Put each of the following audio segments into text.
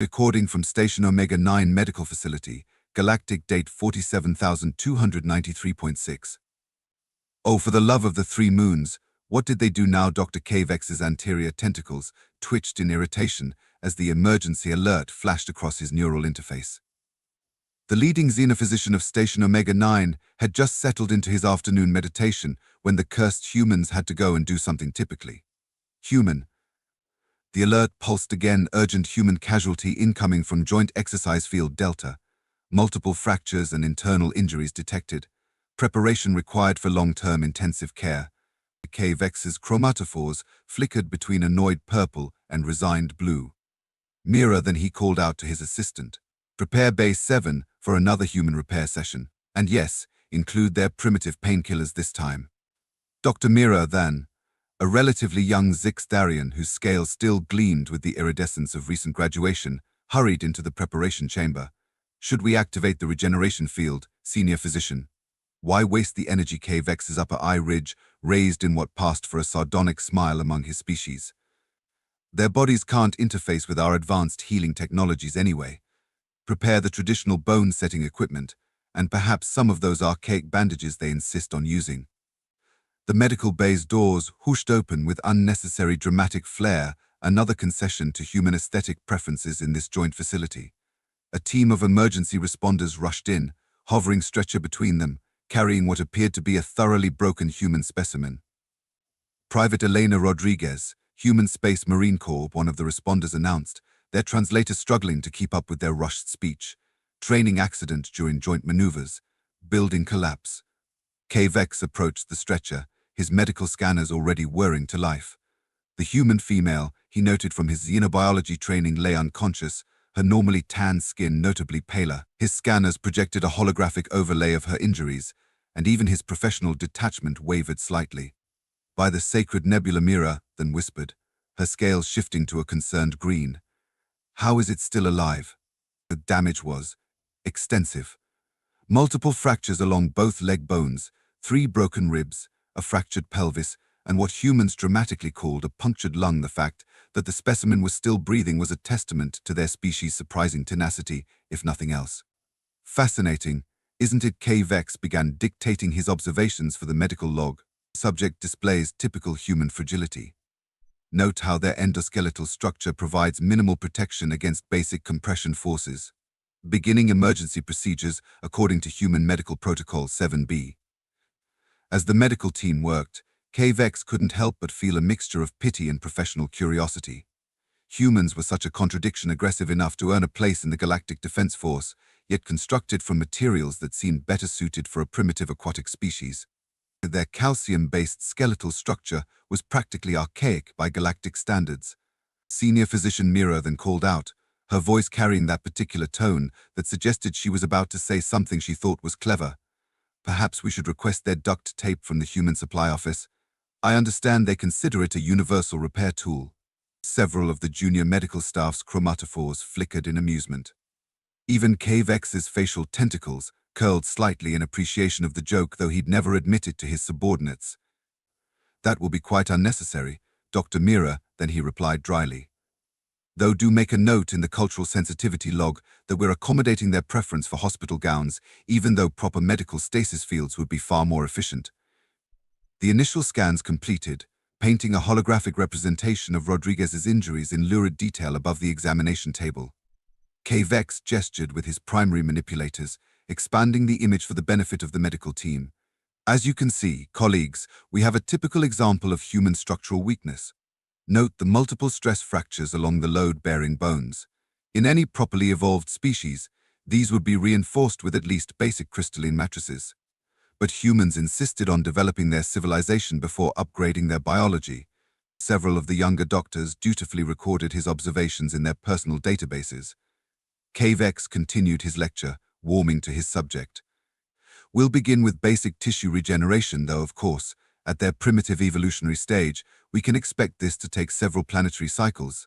Recording from Station Omega-9 Medical Facility, Galactic Date 47,293.6. Oh, for the love of the three moons, what did they do now? Dr. K-Vex's anterior tentacles twitched in irritation as the emergency alert flashed across his neural interface. The leading xenophysician of Station Omega-9 had just settled into his afternoon meditation when the cursed humans had to go and do something typically human. The alert pulsed again, urgent human casualty incoming from Joint Exercise Field Delta. Multiple fractures and internal injuries detected. Preparation required for long-term intensive care. K-Vex's chromatophores flickered between annoyed purple and resigned blue. Mira, then he called out to his assistant. Prepare Base 7 for another human repair session. And yes, include their primitive painkillers this time. Dr. Mira, then, a relatively young Zixdarian whose scales still gleamed with the iridescence of recent graduation, hurried into the preparation chamber. Should we activate the regeneration field, senior physician? Why waste the energy? K-Vex's upper eye ridge raised in what passed for a sardonic smile among his species. Their bodies can't interface with our advanced healing technologies anyway. Prepare the traditional bone-setting equipment, and perhaps some of those archaic bandages they insist on using. The medical bay's doors whooshed open with unnecessary dramatic flair, another concession to human aesthetic preferences in this joint facility. A team of emergency responders rushed in, hovering stretcher between them, carrying what appeared to be a thoroughly broken human specimen. Private Elena Rodriguez, Human Space Marine Corps, one of the responders announced, their translator struggling to keep up with their rushed speech. Training accident during joint maneuvers. Building collapse. K-Vex approached the stretcher, his medical scanners already whirring to life. The human female, he noted from his xenobiology training, lay unconscious, her normally tan skin notably paler. His scanners projected a holographic overlay of her injuries, and even his professional detachment wavered slightly. By the sacred nebula, Mira then whispered, her scales shifting to a concerned green. How is it still alive? The damage was extensive. Multiple fractures along both leg bones, 3 broken ribs, a fractured pelvis, and what humans dramatically called a punctured lung. The fact that the specimen was still breathing was a testament to their species' surprising tenacity, if nothing else. Fascinating, isn't it? K-Vex began dictating his observations for the medical log. Subject displays typical human fragility. Note how their endoskeletal structure provides minimal protection against basic compression forces. Beginning emergency procedures according to Human Medical Protocol 7B. As the medical team worked, K-Vex couldn't help but feel a mixture of pity and professional curiosity. Humans were such a contradiction, aggressive enough to earn a place in the Galactic Defense Force, yet constructed from materials that seemed better suited for a primitive aquatic species. Their calcium-based skeletal structure was practically archaic by galactic standards. Senior physician Mira then called out, her voice carrying that particular tone that suggested she was about to say something she thought was clever. Perhaps we should request their duct tape from the Human Supply Office. I understand they consider it a universal repair tool. Several of the junior medical staff's chromatophores flickered in amusement. Even K-Vex's facial tentacles curled slightly in appreciation of the joke, though he'd never admit it to his subordinates. That will be quite unnecessary, Dr. Mira, then he replied dryly. Though do make a note in the cultural sensitivity log that we're accommodating their preference for hospital gowns, even though proper medical stasis fields would be far more efficient. The initial scans completed, painting a holographic representation of Rodriguez's injuries in lurid detail above the examination table. K-Vex gestured with his primary manipulators, expanding the image for the benefit of the medical team. As you can see, colleagues, we have a typical example of human structural weakness. Note the multiple stress fractures along the load-bearing bones. In any properly evolved species, these would be reinforced with at least basic crystalline matrices. But humans insisted on developing their civilization before upgrading their biology. Several of the younger doctors dutifully recorded his observations in their personal databases. K-Vex continued his lecture, warming to his subject. We'll begin with basic tissue regeneration, though, of course. At their primitive evolutionary stage, we can expect this to take several planetary cycles.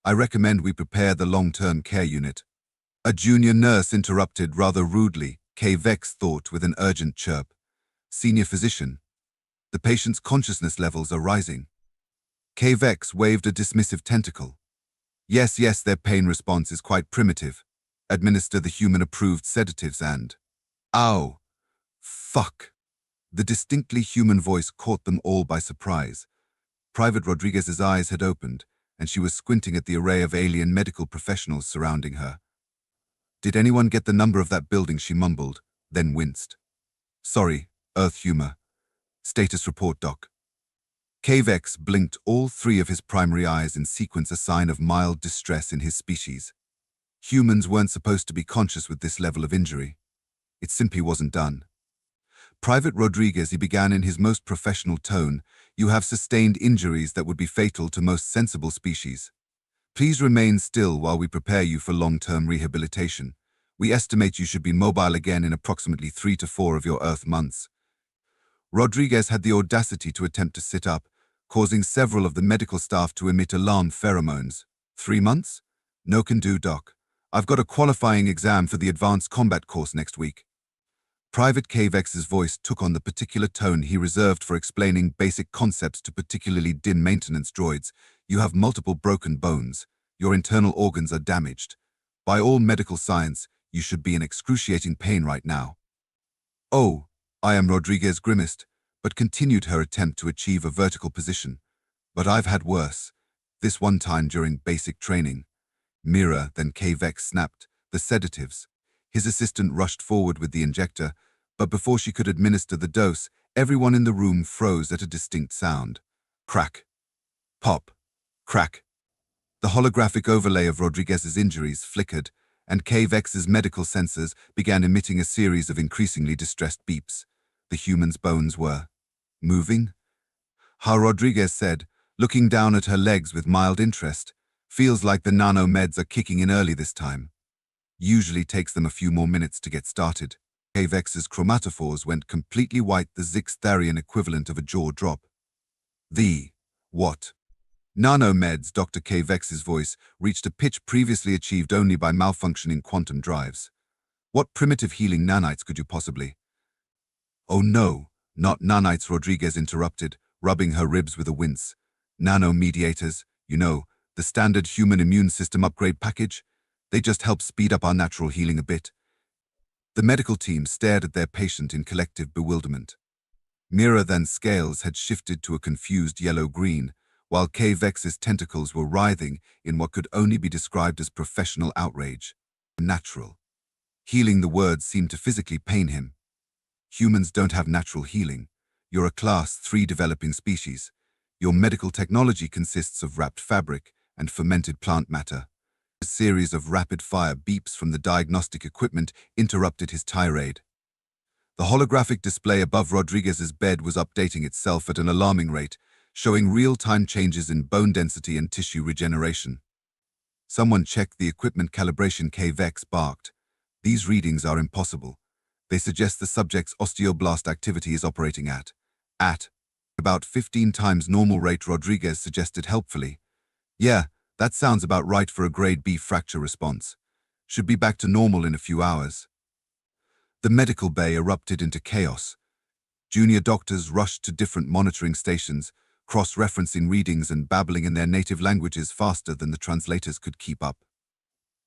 I recommend we prepare the long-term care unit. A junior nurse interrupted rather rudely, K-Vex thought with an urgent chirp. Senior physician. The patient's consciousness levels are rising. K-Vex waved a dismissive tentacle. Yes, their pain response is quite primitive. Administer the human-approved sedatives and... Ow! Fuck! The distinctly human voice caught them all by surprise. Private Rodriguez's eyes had opened, and she was squinting at the array of alien medical professionals surrounding her. Did anyone get the number of that building? She mumbled, then winced. Sorry, Earth humor. Status report, Doc. Cavex blinked all three of his primary eyes in sequence, a sign of mild distress in his species. Humans weren't supposed to be conscious with this level of injury. It simply wasn't done. Private Rodriguez, he began in his most professional tone, you have sustained injuries that would be fatal to most sensible species. Please remain still while we prepare you for long-term rehabilitation. We estimate you should be mobile again in approximately 3 to 4 of your Earth months. Rodriguez had the audacity to attempt to sit up, causing several of the medical staff to emit alarm pheromones. 3 months? No can do, Doc. I've got a qualifying exam for the advanced combat course next week. Private Cavex's voice took on the particular tone he reserved for explaining basic concepts to particularly dim maintenance droids. You have multiple broken bones. Your internal organs are damaged. By all medical science, you should be in excruciating pain right now. Oh, I am Rodriguez grimaced, but continued her attempt to achieve a vertical position. But I've had worse. This one time during basic training. Mira, then Cavex snapped, the sedatives. His assistant rushed forward with the injector, but before she could administer the dose, everyone in the room froze at a distinct sound. Crack. Pop. Crack. The holographic overlay of Rodriguez's injuries flickered, and Cavex's medical sensors began emitting a series of increasingly distressed beeps. The human's bones were moving. Ha, Rodriguez said, looking down at her legs with mild interest. Feels like the nano-meds are kicking in early this time. Usually takes them a few more minutes to get started. Cavex's chromatophores went completely white, the Zixtharian equivalent of a jaw drop. The what? Nanomeds, Dr. Cavex's voice reached a pitch previously achieved only by malfunctioning quantum drives. What primitive healing nanites could you possibly? Oh no, not nanites, Rodriguez interrupted, rubbing her ribs with a wince. Nanomediators, you know, the standard human immune system upgrade package. They just help speed up our natural healing a bit. The medical team stared at their patient in collective bewilderment. Mira then scales had shifted to a confused yellow-green, while Cavex's tentacles were writhing in what could only be described as professional outrage. Natural. Healing, the word seemed to physically pain him. Humans don't have natural healing. You're a Class 3 developing species. Your medical technology consists of wrapped fabric and fermented plant matter. A series of rapid-fire beeps from the diagnostic equipment interrupted his tirade. The holographic display above Rodriguez's bed was updating itself at an alarming rate, showing real-time changes in bone density and tissue regeneration. Someone checked the equipment calibration, Cavex barked. These readings are impossible. They suggest the subject's osteoblast activity is operating at about 15 times normal rate, Rodriguez suggested helpfully. Yeah, that sounds about right for a grade B fracture response. Should be back to normal in a few hours. The medical bay erupted into chaos. Junior doctors rushed to different monitoring stations, cross-referencing readings and babbling in their native languages faster than the translators could keep up.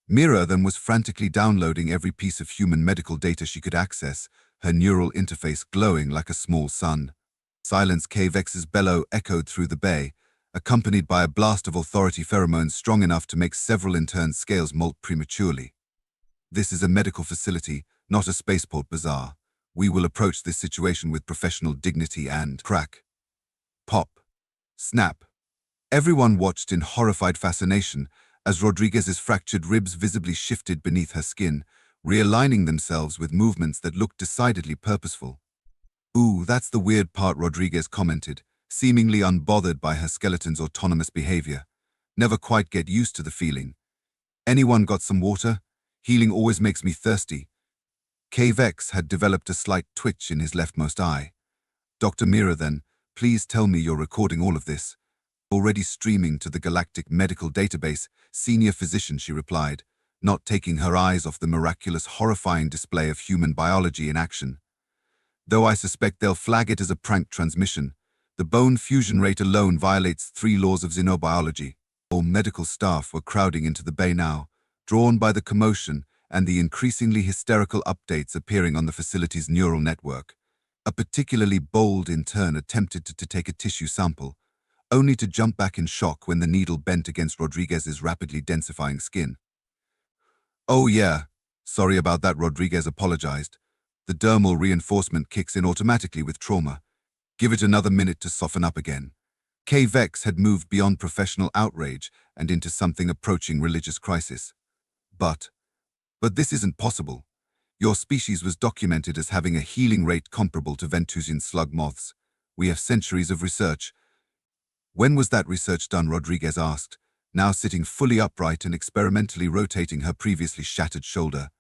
Mira then was frantically downloading every piece of human medical data she could access, her neural interface glowing like a small sun. Silence, Cavex's bellow echoed through the bay, accompanied by a blast of authority pheromones strong enough to make several intern scales molt prematurely. This is a medical facility, not a spaceport bazaar. We will approach this situation with professional dignity and crack. Pop. Snap. Everyone watched in horrified fascination as Rodriguez's fractured ribs visibly shifted beneath her skin, realigning themselves with movements that looked decidedly purposeful. Ooh, that's the weird part, Rodriguez commented, seemingly unbothered by her skeleton's autonomous behavior. Never quite get used to the feeling. Anyone got some water? Healing always makes me thirsty. Cavex had developed a slight twitch in his leftmost eye. Dr. Mira then, please tell me you're recording all of this. Already streaming to the Galactic Medical Database, senior physician, she replied, not taking her eyes off the miraculous, horrifying display of human biology in action. Though I suspect they'll flag it as a prank transmission, the bone fusion rate alone violates 3 laws of xenobiology. All medical staff were crowding into the bay now, drawn by the commotion and the increasingly hysterical updates appearing on the facility's neural network. A particularly bold intern attempted to take a tissue sample, only to jump back in shock when the needle bent against Rodriguez's rapidly densifying skin. "Oh yeah, sorry about that," Rodriguez apologized. "The dermal reinforcement kicks in automatically with trauma. Give it another minute to soften up again." K-Vex had moved beyond professional outrage and into something approaching religious crisis. But this isn't possible. Your species was documented as having a healing rate comparable to Ventusian slug moths. We have centuries of research. When was that research done? Rodriguez asked, now sitting fully upright and experimentally rotating her previously shattered shoulder.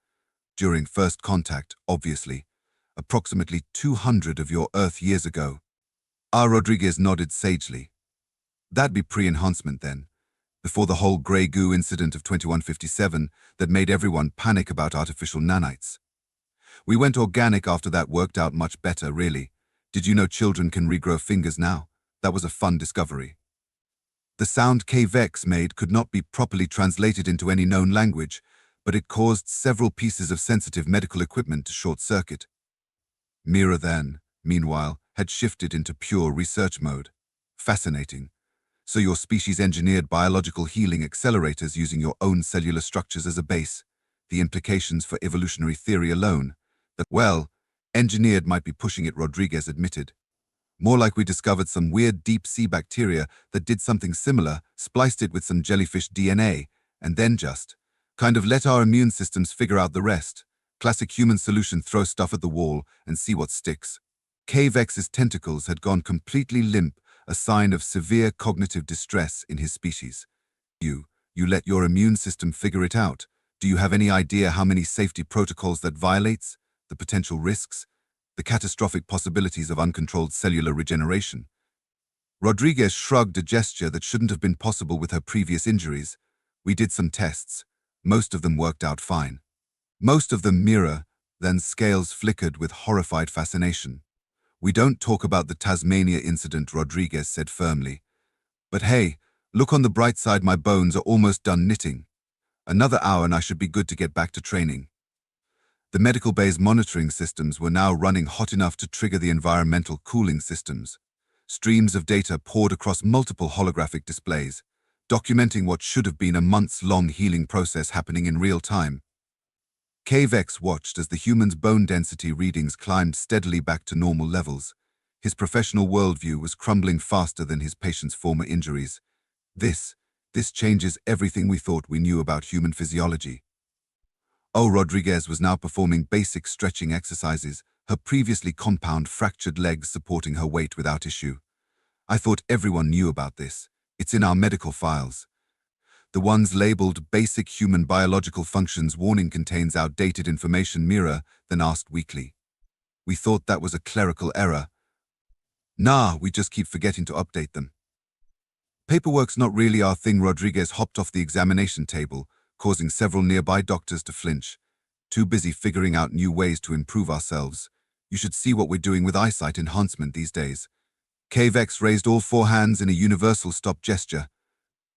During first contact, obviously. Approximately 200 of your Earth years ago. Rodriguez nodded sagely. That'd be pre-enhancement then, before the whole grey goo incident of 2157 that made everyone panic about artificial nanites. We went organic after that. Worked out much better, really. Did you know children can regrow fingers now? That was a fun discovery. The sound K-Vex made could not be properly translated into any known language, but it caused several pieces of sensitive medical equipment to short-circuit. Mira then, meanwhile, had shifted into pure research mode. Fascinating. So your species engineered biological healing accelerators using your own cellular structures as a base. The implications for evolutionary theory alone. That, well, engineered might be pushing it, Rodriguez admitted. More like we discovered some weird deep-sea bacteria that did something similar, spliced it with some jellyfish DNA, and then just kind of let our immune systems figure out the rest. Classic human solution: throw stuff at the wall and see what sticks. K-Vex's tentacles had gone completely limp, a sign of severe cognitive distress in his species. You let your immune system figure it out. Do you have any idea how many safety protocols that violates? The potential risks? The catastrophic possibilities of uncontrolled cellular regeneration? Rodriguez shrugged, a gesture that shouldn't have been possible with her previous injuries. We did some tests. Most of them worked out fine. Most of them, Mira, then scales flickered with horrified fascination. We don't talk about the Tasmania incident, Rodriguez said firmly. But hey, look on the bright side, my bones are almost done knitting. Another hour and I should be good to get back to training. The medical bay's monitoring systems were now running hot enough to trigger the environmental cooling systems. Streams of data poured across multiple holographic displays, documenting what should have been a months-long healing process happening in real time. K-Vex watched as the human's bone density readings climbed steadily back to normal levels. His professional worldview was crumbling faster than his patient's former injuries. This changes everything we thought we knew about human physiology. Rodriguez was now performing basic stretching exercises, her previously compound fractured legs supporting her weight without issue. I thought everyone knew about this. It's in our medical files. The ones labeled Basic Human Biological Functions warning contains outdated information, Mira then asked weakly. We thought that was a clerical error. Nah, we just keep forgetting to update them. Paperwork's not really our thing. Rodriguez hopped off the examination table, causing several nearby doctors to flinch. Too busy figuring out new ways to improve ourselves. You should see what we're doing with eyesight enhancement these days. K-Vex raised all four hands in a universal stop gesture.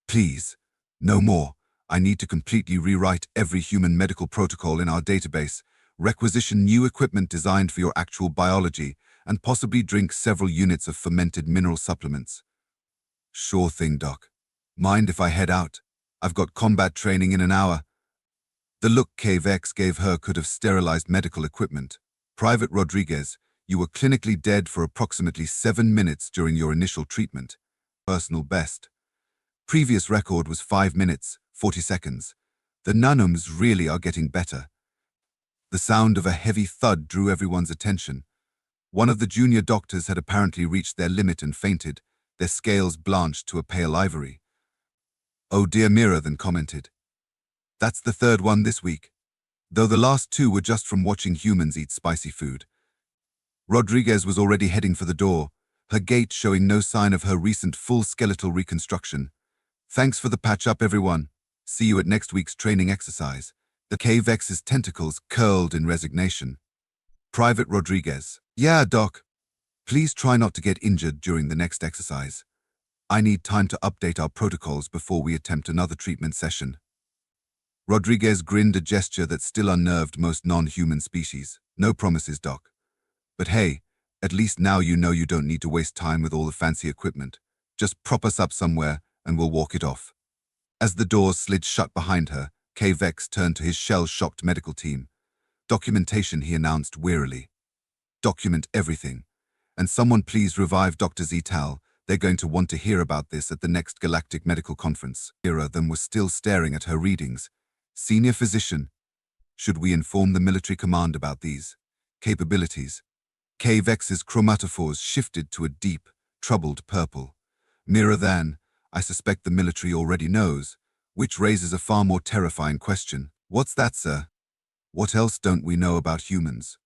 Please, no more. I need to completely rewrite every human medical protocol in our database, requisition new equipment designed for your actual biology, and possibly drink several units of fermented mineral supplements. Sure thing, Doc. Mind if I head out? I've got combat training in an hour. The look K-Vex gave her could have sterilized medical equipment. Private Rodriguez, you were clinically dead for approximately 7 minutes during your initial treatment. Personal best. Previous record was 5 minutes, 40 seconds. The nanums really are getting better. The sound of a heavy thud drew everyone's attention. One of the junior doctors had apparently reached their limit and fainted, their scales blanched to a pale ivory. Oh dear, Mira then commented. That's the third one this week, though the last two were just from watching humans eat spicy food. Rodriguez was already heading for the door, her gait showing no sign of her recent full skeletal reconstruction. Thanks for the patch-up, everyone. See you at next week's training exercise. The K-Vex's tentacles curled in resignation. Private Rodriguez. Yeah, Doc. Please try not to get injured during the next exercise. I need time to update our protocols before we attempt another treatment session. Rodriguez grinned, a gesture that still unnerved most non-human species. No promises, Doc. But hey, at least now you know you don't need to waste time with all the fancy equipment. Just prop us up somewhere and we'll walk it off. As the doors slid shut behind her, K-Vex turned to his shell-shocked medical team. Documentation, he announced wearily. Document everything. And someone please revive Dr. Zital. They're going to want to hear about this at the next Galactic Medical Conference. Nearer than was still staring at her readings. Senior physician, should we inform the military command about these capabilities? K-Vex's chromatophores shifted to a deep, troubled purple. Nearer than, I suspect the military already knows, which raises a far more terrifying question. What's that, sir? What else don't we know about humans?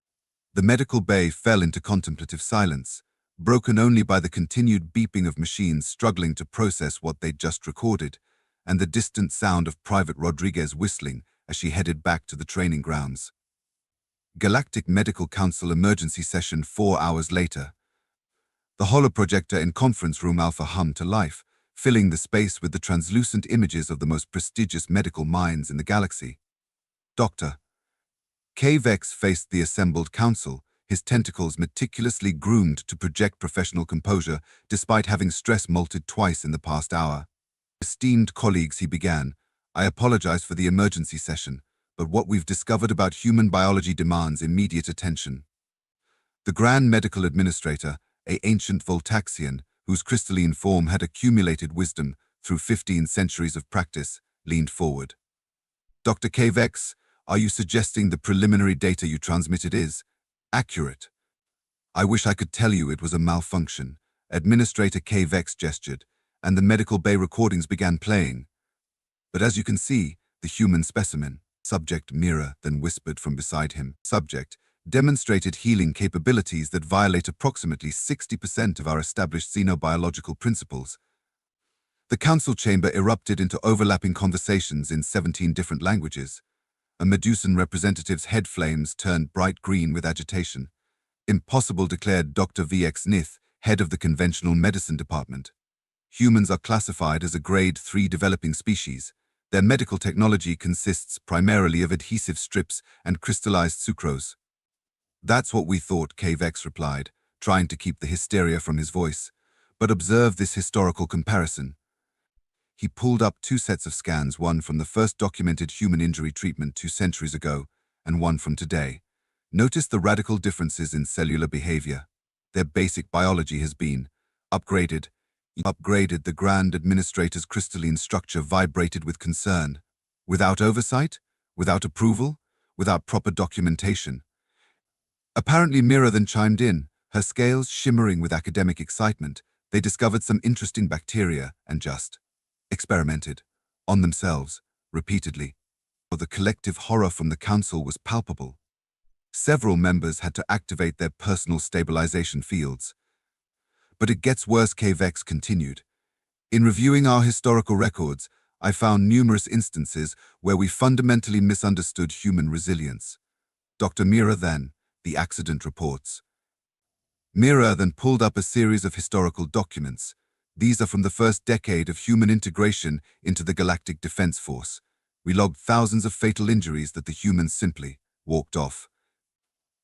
The medical bay fell into contemplative silence, broken only by the continued beeping of machines struggling to process what they'd just recorded, and the distant sound of Private Rodriguez whistling as she headed back to the training grounds. Galactic Medical Council emergency session 4 hours later. The holoprojector in conference room Alpha hummed to life, filling the space with the translucent images of the most prestigious medical minds in the galaxy. Dr. K-Vex faced the assembled council, his tentacles meticulously groomed to project professional composure despite having stress molted twice in the past hour. Esteemed colleagues, he began, I apologize for the emergency session, but what we've discovered about human biology demands immediate attention. The Grand Medical Administrator, an ancient Voltaxian, whose crystalline form had accumulated wisdom through 15 centuries of practice, leaned forward. Dr. K-Vex, are you suggesting the preliminary data you transmitted is accurate? I wish I could tell you it was a malfunction. Administrator K-Vex gestured, and the medical bay recordings began playing. But as you can see, the human specimen, Subject Mira then whispered from beside him, Subject, demonstrated healing capabilities that violate approximately 60% of our established xenobiological principles. The council chamber erupted into overlapping conversations in 17 different languages. A Medusan representative's head flames turned bright green with agitation. Impossible, declared Dr. VX Nith, head of the Conventional Medicine Department. Humans are classified as a Grade 3 developing species. Their medical technology consists primarily of adhesive strips and crystallized sucrose. That's what we thought, K-Vex replied, trying to keep the hysteria from his voice. But observe this historical comparison. He pulled up 2 sets of scans, one from the first documented human injury treatment 2 centuries ago, and one from today. Notice the radical differences in cellular behavior. Their basic biology has been upgraded. The Grand Administrator's crystalline structure vibrated with concern. Without oversight, without approval, without proper documentation. Apparently Mira then chimed in, her scales shimmering with academic excitement. They discovered some interesting bacteria and just experimented on themselves, repeatedly. The collective horror from the council was palpable. Several members had to activate their personal stabilization fields. But it gets worse, K-Vex continued. In reviewing our historical records, I found numerous instances where we fundamentally misunderstood human resilience. Dr. Mira then, the accident reports. Mira then pulled up a series of historical documents. These are from the first decade of human integration into the Galactic Defense Force. We logged thousands of fatal injuries that the humans simply walked off.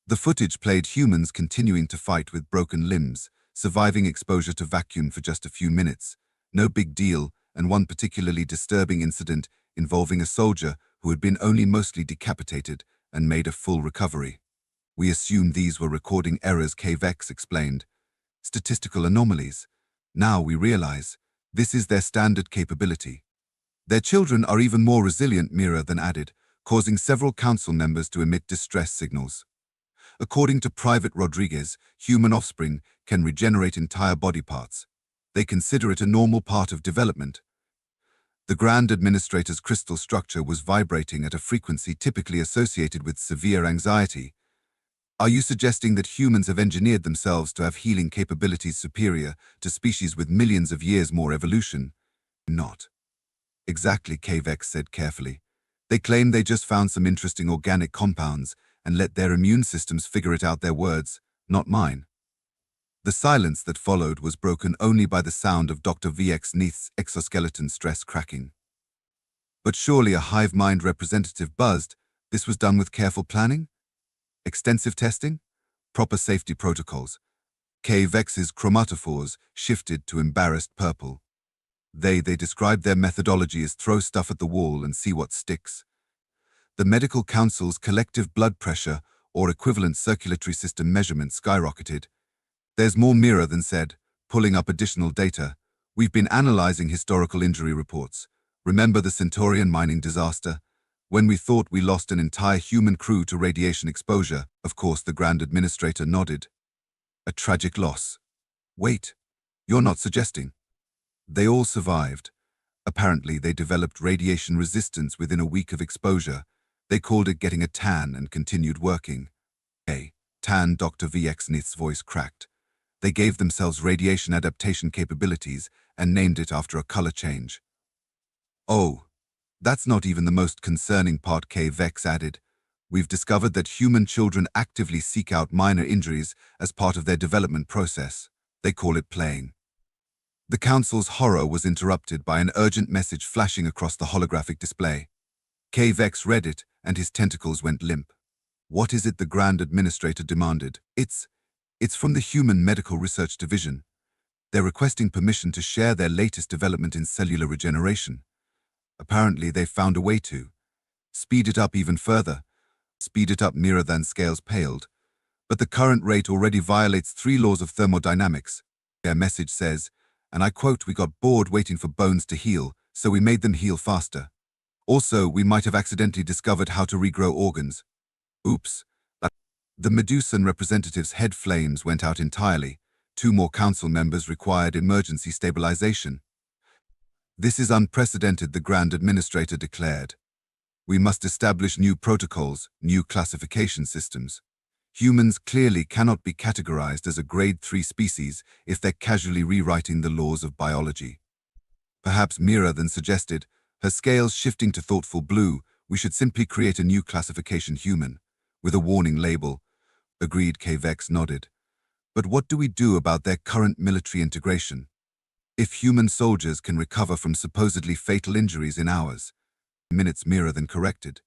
The footage played humans continuing to fight with broken limbs, surviving exposure to vacuum for just a few minutes. No big deal, and one particularly disturbing incident involving a soldier who had been only mostly decapitated and made a full recovery. We assumed these were recording errors, K-Vex explained. Statistical anomalies. Now we realize this is their standard capability. Their children are even more resilient, Mira then added, causing several council members to emit distress signals. According to Private Rodriguez, human offspring can regenerate entire body parts. They consider it a normal part of development. The Grand Administrator's crystal structure was vibrating at a frequency typically associated with severe anxiety. Are you suggesting that humans have engineered themselves to have healing capabilities superior to species with millions of years more evolution? Not exactly, K-Vex said carefully. They claim they just found some interesting organic compounds and let their immune systems figure it out, their words, not mine. The silence that followed was broken only by the sound of Dr. VX Neith's exoskeleton stress cracking. But surely a hive mind representative buzzed. This was done with careful planning? Extensive testing? Proper safety protocols. KVEX's chromatophores shifted to embarrassed purple. They described their methodology as throw stuff at the wall and see what sticks. The Medical Council's collective blood pressure or equivalent circulatory system measurement skyrocketed. There's more Mira than said, pulling up additional data. We've been analyzing historical injury reports. Remember the Centaurian mining disaster? When we thought we lost an entire human crew to radiation exposure, of course the Grand Administrator nodded. A tragic loss. Wait, you're not suggesting? They all survived. Apparently they developed radiation resistance within a week of exposure. They called it getting a tan and continued working. Tan, Dr. VX Neith's voice cracked. They gave themselves radiation adaptation capabilities and named it after a color change. Oh, that's not even the most concerning part, KVEX added. We've discovered that human children actively seek out minor injuries as part of their development process. They call it playing. The Council's horror was interrupted by an urgent message flashing across the holographic display. KVEX read it, and his tentacles went limp. What is it the Grand Administrator demanded? It's from the Human Medical Research Division. They're requesting permission to share their latest development in cellular regeneration. Apparently, they've found a way to speed it up even further. Speed it up nearer than scales paled. But the current rate already violates 3 laws of thermodynamics. Their message says, and I quote, "We got bored waiting for bones to heal, so we made them heal faster. Also, we might have accidentally discovered how to regrow organs." Oops. The Medusan representative's head flames went out entirely. 2 more council members required emergency stabilization. This is unprecedented, the Grand Administrator declared. We must establish new protocols, new classification systems. Humans clearly cannot be categorized as a grade 3 species if they're casually rewriting the laws of biology. Perhaps Mira then suggested, her scales shifting to thoughtful blue, we should simply create a new classification human, with a warning label. Agreed, KVEX nodded. But what do we do about their current military integration? If human soldiers can recover from supposedly fatal injuries in hours, minutes, Mira then corrected.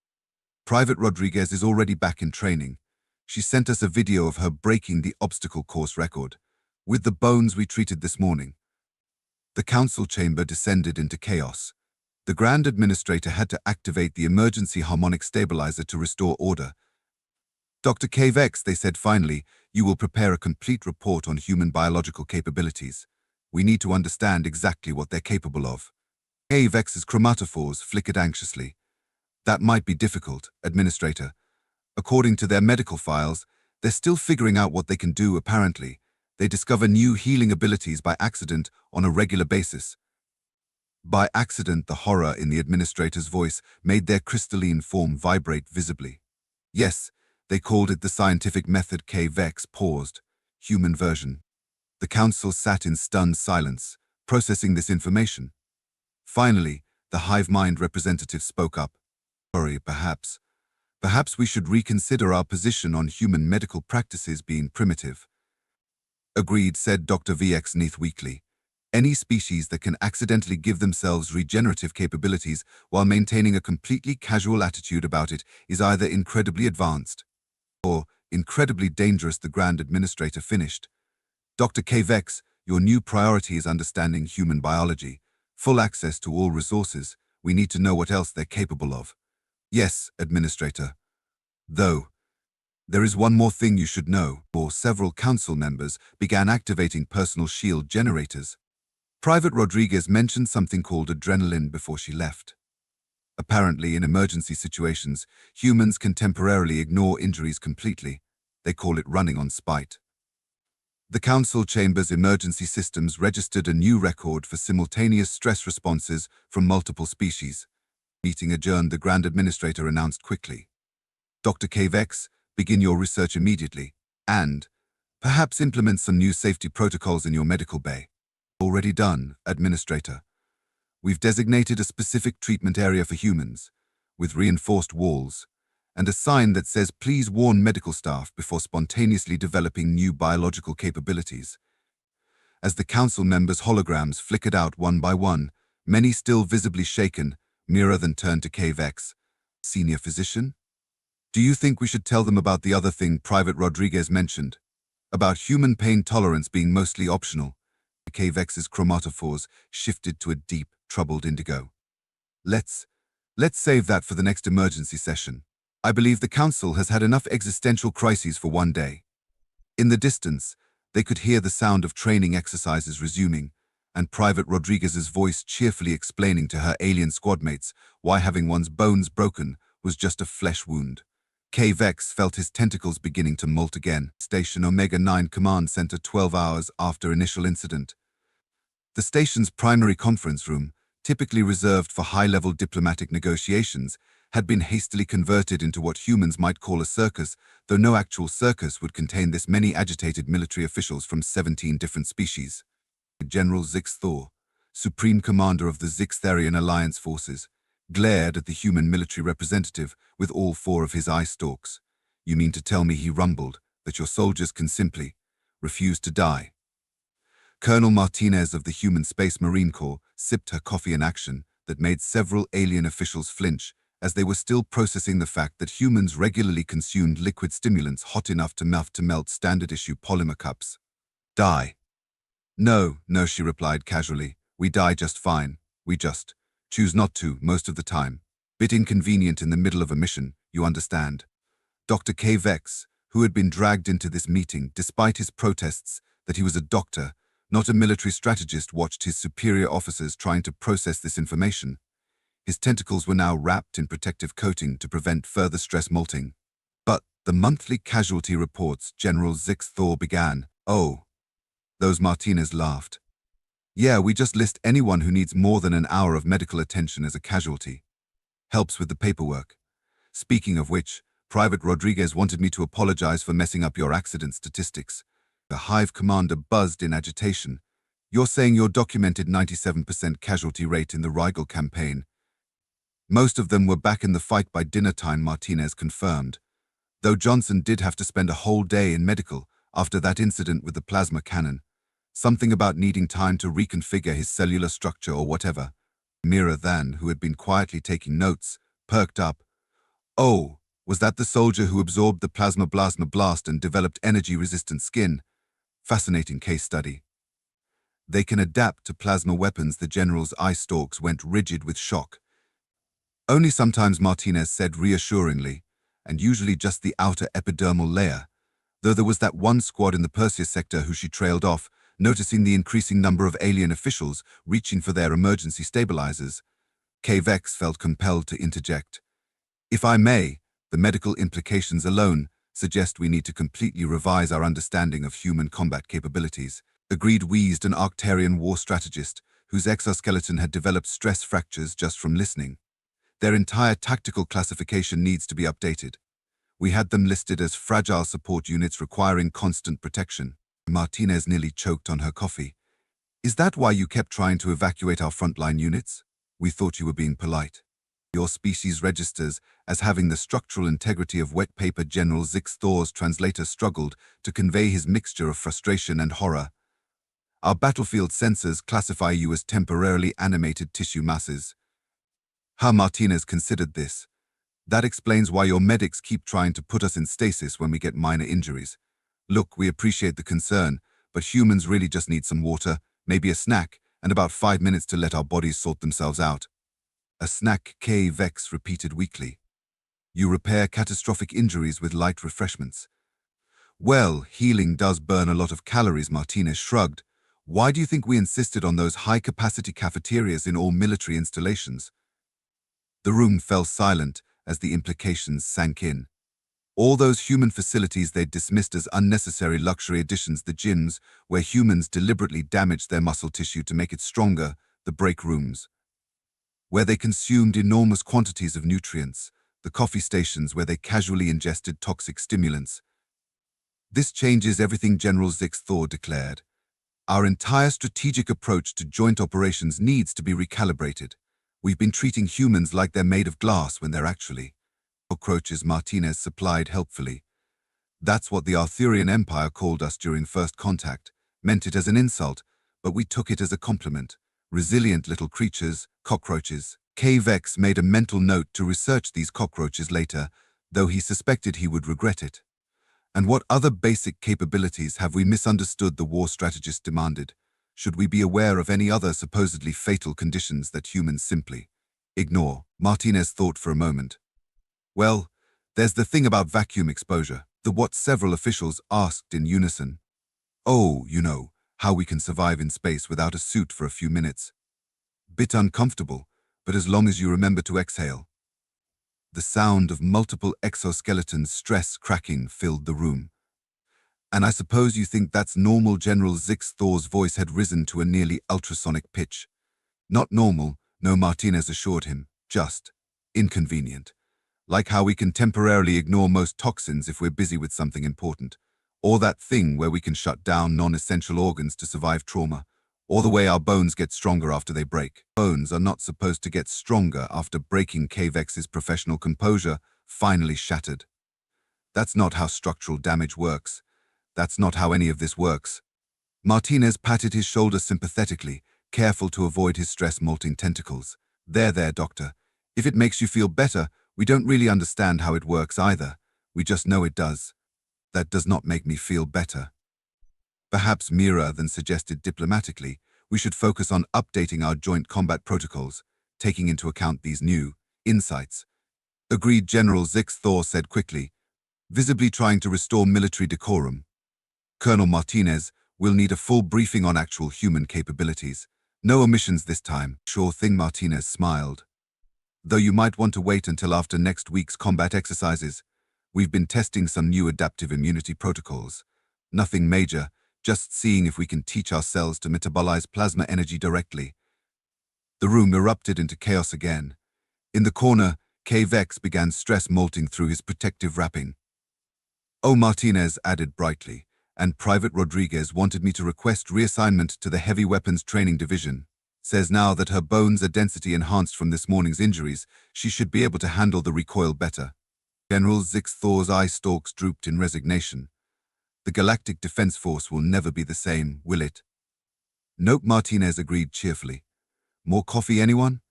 Private Rodriguez is already back in training. She sent us a video of her breaking the obstacle course record, with the bones we treated this morning. The council chamber descended into chaos. The Grand Administrator had to activate the emergency harmonic stabilizer to restore order. Dr. KVEX, they said finally, you will prepare a complete report on human biological capabilities. We need to understand exactly what they're capable of. KVEX's chromatophores flickered anxiously. That might be difficult, Administrator. According to their medical files, they're still figuring out what they can do, apparently. They discover new healing abilities by accident on a regular basis. By accident, the horror in the Administrator's voice made their crystalline form vibrate visibly. Yes, they called it the scientific method. KVEX paused. Human version. The council sat in stunned silence, processing this information. Finally, the hive mind representative spoke up. Sorry, perhaps we should reconsider our position on human medical practices being primitive. Agreed, said Dr. VX Neith weakly. Any species that can accidentally give themselves regenerative capabilities while maintaining a completely casual attitude about it is either incredibly advanced or incredibly dangerous, the Grand Administrator finished. Dr. KVEX, your new priority is understanding human biology. Full access to all resources. We need to know what else they're capable of. Yes, Administrator. Though, there is one more thing you should know. Several council members began activating personal shield generators. Private Rodriguez mentioned something called adrenaline before she left. Apparently, in emergency situations, humans can temporarily ignore injuries completely. They call it running on spite. The council chamber's emergency systems registered a new record for simultaneous stress responses from multiple species. Meeting adjourned, the Grand Administrator announced quickly. Dr. KVEX, begin your research immediately, and perhaps implement some new safety protocols in your medical bay. Already done, Administrator. We've designated a specific treatment area for humans, with reinforced walls, and a sign that says please warn medical staff before spontaneously developing new biological capabilities. As the council members' holograms flickered out one by one, many still visibly shaken, Mira then turned to K-Vex. Senior physician? Do you think we should tell them about the other thing Private Rodriguez mentioned? About human pain tolerance being mostly optional? K-Vex's chromatophores shifted to a deep, troubled indigo. Let's save that for the next emergency session. I believe the council has had enough existential crises for one day. In the distance, they could hear the sound of training exercises resuming, and Private Rodriguez's voice cheerfully explaining to her alien squadmates why having one's bones broken was just a flesh wound. K-Vex felt his tentacles beginning to molt again. Station Omega-9 Command Center 12 hours after initial incident. The station's primary conference room, typically reserved for high-level diplomatic negotiations, had been hastily converted into what humans might call a circus, though no actual circus would contain this many agitated military officials from 17 different species. General Zix Thor, Supreme Commander of the Zixtherian Alliance Forces, glared at the human military representative with all four of his eye stalks. You mean to tell me, he rumbled, that your soldiers can simply refuse to die? Colonel Martinez of the Human Space Marine Corps sipped her coffee in action that made several alien officials flinch, as they were still processing the fact that humans regularly consumed liquid stimulants hot enough to melt standard-issue polymer cups. Die? No, she replied casually. We die just fine. We just choose not to most of the time. Bit inconvenient in the middle of a mission, you understand. Dr. K-Vex, who had been dragged into this meeting despite his protests that he was a doctor, not a military strategist, watched his superior officers trying to process this information. His tentacles were now wrapped in protective coating to prevent further stress molting. But the monthly casualty reports, General Zix Thor began. Oh. Those Martinez laughed. Yeah, we just list anyone who needs more than an hour of medical attention as a casualty. Helps with the paperwork. Speaking of which, Private Rodriguez wanted me to apologize for messing up your accident statistics. The Hive commander buzzed in agitation. You're saying your documented 97% casualty rate in the Rigel campaign. Most of them were back in the fight by dinner time, Martinez confirmed. Though Johnson did have to spend a whole day in medical after that incident with the plasma cannon. Something about needing time to reconfigure his cellular structure or whatever. Mira then, who had been quietly taking notes, perked up. Oh, was that the soldier who absorbed the plasma blast and developed energy-resistant skin? Fascinating case study. They can adapt to plasma weapons. The general's eye stalks went rigid with shock. Only sometimes, Martinez said reassuringly, and usually just the outer epidermal layer, though there was that one squad in the Perseus sector who she trailed off, noticing the increasing number of alien officials reaching for their emergency stabilizers. K-Vex felt compelled to interject. If I may, the medical implications alone suggest we need to completely revise our understanding of human combat capabilities, agreed, wheezed an Arctarian war strategist whose exoskeleton had developed stress fractures just from listening. Their entire tactical classification needs to be updated. We had them listed as fragile support units requiring constant protection. Martinez nearly choked on her coffee. Is that why you kept trying to evacuate our frontline units? We thought you were being polite. Your species registers as having the structural integrity of wet paper. General Zix Thor's translator struggled to convey his mixture of frustration and horror. Our battlefield sensors classify you as temporarily animated tissue masses. Martinez considered this. That explains why your medics keep trying to put us in stasis when we get minor injuries. Look, we appreciate the concern, but humans really just need some water, maybe a snack, and about 5 minutes to let our bodies sort themselves out. A snack, K-Vex repeated weakly. You repair catastrophic injuries with light refreshments. Well, healing does burn a lot of calories, Martinez shrugged. Why do you think we insisted on those high-capacity cafeterias in all military installations? The room fell silent as the implications sank in. All those human facilities they'd dismissed as unnecessary luxury additions, the gyms, where humans deliberately damaged their muscle tissue to make it stronger, the break rooms, where they consumed enormous quantities of nutrients, the coffee stations where they casually ingested toxic stimulants. This changes everything, General Zix Thor declared. Our entire strategic approach to joint operations needs to be recalibrated. We've been treating humans like they're made of glass when they're actually cockroaches, Martinez supplied helpfully. That's what the Arthurian Empire called us during first contact, meant it as an insult, but we took it as a compliment. Resilient little creatures, cockroaches. KVEX made a mental note to research these cockroaches later, though he suspected he would regret it. And what other basic capabilities have we misunderstood the war strategist demanded? Should we be aware of any other supposedly fatal conditions that humans simply ignore? Martinez thought for a moment. Well, there's the thing about vacuum exposure, what several officials asked in unison. Oh, you know, how we can survive in space without a suit for a few minutes. Bit uncomfortable, but as long as you remember to exhale. The sound of multiple exoskeletons stress cracking filled the room. And I suppose you think that's normal. General Zix Thor's voice had risen to a nearly ultrasonic pitch. Not normal, no, Martinez assured him, just inconvenient. Like how we can temporarily ignore most toxins if we're busy with something important. Or that thing where we can shut down non-essential organs to survive trauma. Or the way our bones get stronger after they break. Bones are not supposed to get stronger after breaking. KVEX's professional composure finally shattered. That's not how structural damage works. That's not how any of this works. Martinez patted his shoulder sympathetically, careful to avoid his stress-molting tentacles. There, doctor. If it makes you feel better, we don't really understand how it works either. We just know it does. That does not make me feel better. Perhaps Mira then suggested diplomatically, we should focus on updating our joint combat protocols, taking into account these new insights. Agreed, General Zix Thor said quickly, visibly trying to restore military decorum. Colonel Martinez, we'll need a full briefing on actual human capabilities. No omissions this time. Sure thing, Martinez smiled. Though you might want to wait until after next week's combat exercises. We've been testing some new adaptive immunity protocols. Nothing major, just seeing if we can teach our cells to metabolize plasma energy directly. The room erupted into chaos again. In the corner, KVEX began stress molting through his protective wrapping. Oh, Martinez added brightly, and Private Rodriguez wanted me to request reassignment to the Heavy Weapons Training Division. Says now that her bones are density enhanced from this morning's injuries, she should be able to handle the recoil better. General Zix Thor's eye stalks drooped in resignation. The Galactic Defense Force will never be the same, will it? Nope, Martinez agreed cheerfully. More coffee, anyone?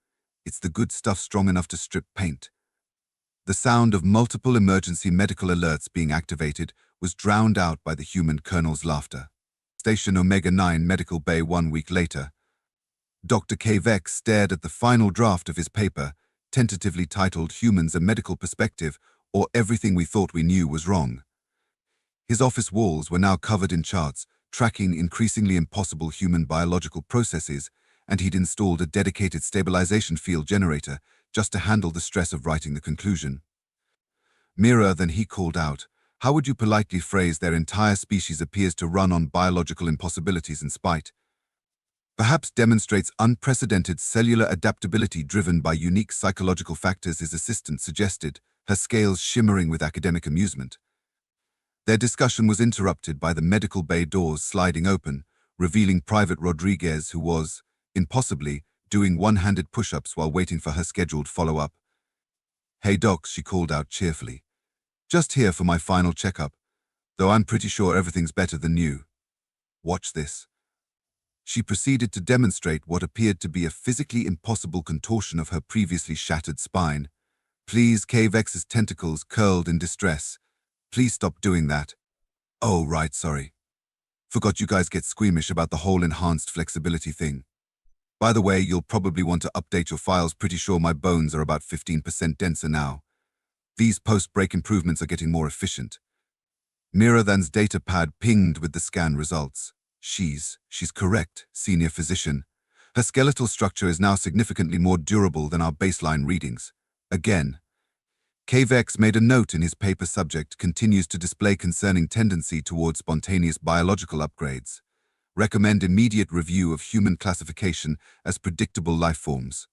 It's the good stuff strong enough to strip paint. The sound of multiple emergency medical alerts being activated was drowned out by the human colonel's laughter. Station Omega-9 Medical Bay 1 week later. Dr. KVEX stared at the final draft of his paper, tentatively titled Humans: A Medical Perspective, or Everything We Thought We Knew Was Wrong. His office walls were now covered in charts, tracking increasingly impossible human biological processes, and he'd installed a dedicated stabilization field generator just to handle the stress of writing the conclusion. Mira, then he called out, how would you politely phrase their entire species appears to run on biological impossibilities in spite? Perhaps demonstrates unprecedented cellular adaptability driven by unique psychological factors, his assistant suggested, her scales shimmering with academic amusement. Their discussion was interrupted by the medical bay doors sliding open, revealing Private Rodriguez, who was, impossibly, doing one-handed push-ups while waiting for her scheduled follow-up. Hey docs, she called out cheerfully. Just here for my final checkup, though I'm pretty sure everything's better than new. Watch this. She proceeded to demonstrate what appeared to be a physically impossible contortion of her previously shattered spine. Please, KVEX's tentacles curled in distress. Please stop doing that. Oh, right, sorry. Forgot you guys get squeamish about the whole enhanced flexibility thing. By the way, you'll probably want to update your files. Pretty sure my bones are about 15% denser now. These post-break improvements are getting more efficient. Mirathan's data pad pinged with the scan results. She's correct, senior physician. Her skeletal structure is now significantly more durable than our baseline readings. Again. KVEX made a note in his paper. Subject continues to display concerning tendency towards spontaneous biological upgrades. Recommend immediate review of human classification as predictable life forms.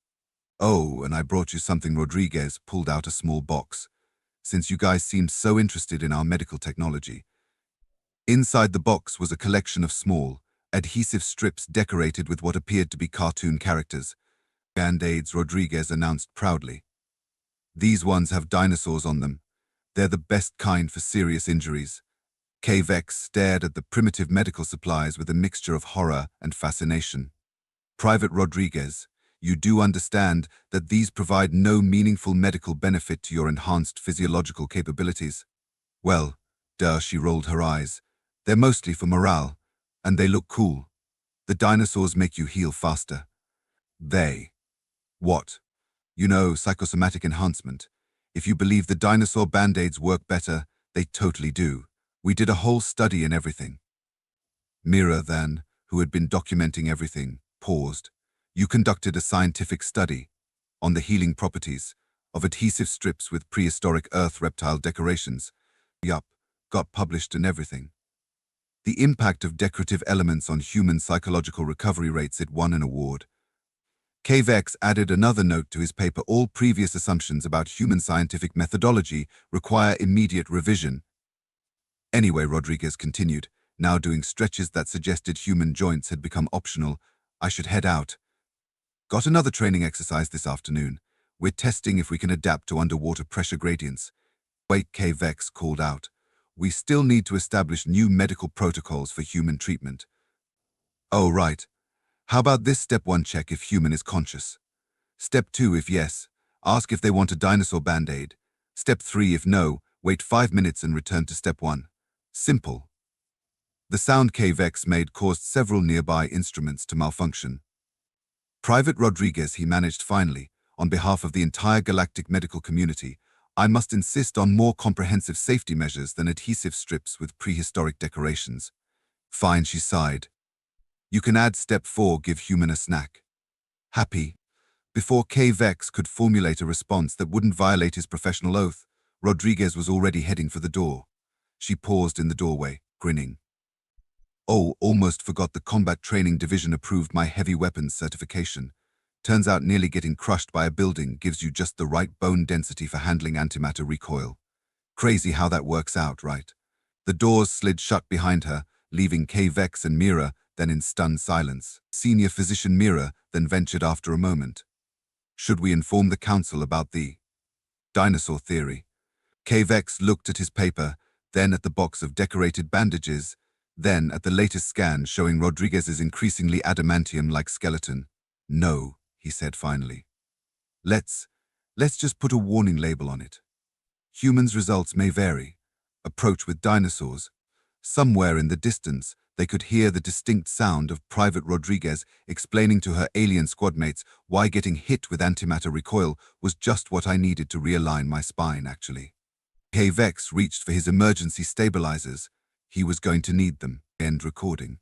Oh, and I brought you something. Rodriguez pulled out a small box. Since you guys seem so interested in our medical technology. Inside the box was a collection of small, adhesive strips decorated with what appeared to be cartoon characters. Band-Aids, Rodriguez announced proudly. These ones have dinosaurs on them. They're the best kind for serious injuries. K-Vex stared at the primitive medical supplies with a mixture of horror and fascination. Private Rodriguez, you do understand that these provide no meaningful medical benefit to your enhanced physiological capabilities. Well, duh, she rolled her eyes. They're mostly for morale, and they look cool. The dinosaurs make you heal faster. They. What? You know, psychosomatic enhancement. If you believe the dinosaur band-aids work better, they totally do. We did a whole study and everything. Mira, then, who had been documenting everything, paused. You conducted a scientific study on the healing properties of adhesive strips with prehistoric earth reptile decorations. Yup, got published and everything. The impact of decorative elements on human psychological recovery rates. It won an award. K-Vex added another note to his paper. All previous assumptions about human scientific methodology require immediate revision. Anyway, Rodriguez continued, now doing stretches that suggested human joints had become optional. I should head out. Got another training exercise this afternoon. We're testing if we can adapt to underwater pressure gradients. Wait, K-Vex called out. We still need to establish new medical protocols for human treatment. Oh, right. How about this? Step 1, check if human is conscious. Step 2, if yes, ask if they want a dinosaur band-aid. Step 3, if no, wait 5 minutes and return to step 1. Simple. The sound K-Vex made caused several nearby instruments to malfunction. Private Rodriguez, he managed finally, on behalf of the entire galactic medical community, I must insist on more comprehensive safety measures than adhesive strips with prehistoric decorations. Fine, she sighed. You can add step 4, give human a snack. Happy? Before K-Vex could formulate a response that wouldn't violate his professional oath, Rodriguez was already heading for the door. She paused in the doorway, grinning. Oh, almost forgot the Combat Training Division approved my heavy weapons certification. Turns out nearly getting crushed by a building gives you just the right bone density for handling antimatter recoil. Crazy how that works out, right? The doors slid shut behind her, leaving K-Vex and Mira then in stunned silence. Senior physician Mira then ventured after a moment. Should we inform the council about the dinosaur theory? K-Vex looked at his paper, then at the box of decorated bandages, then at the latest scan showing Rodriguez's increasingly adamantium-like skeleton. No, he said finally. Let's just put a warning label on it. Humans' results may vary. Approach with dinosaurs. Somewhere in the distance, they could hear the distinct sound of Private Rodriguez explaining to her alien squadmates why getting hit with antimatter recoil was just what I needed to realign my spine, actually. K-Vex reached for his emergency stabilizers. He was going to need them. End recording.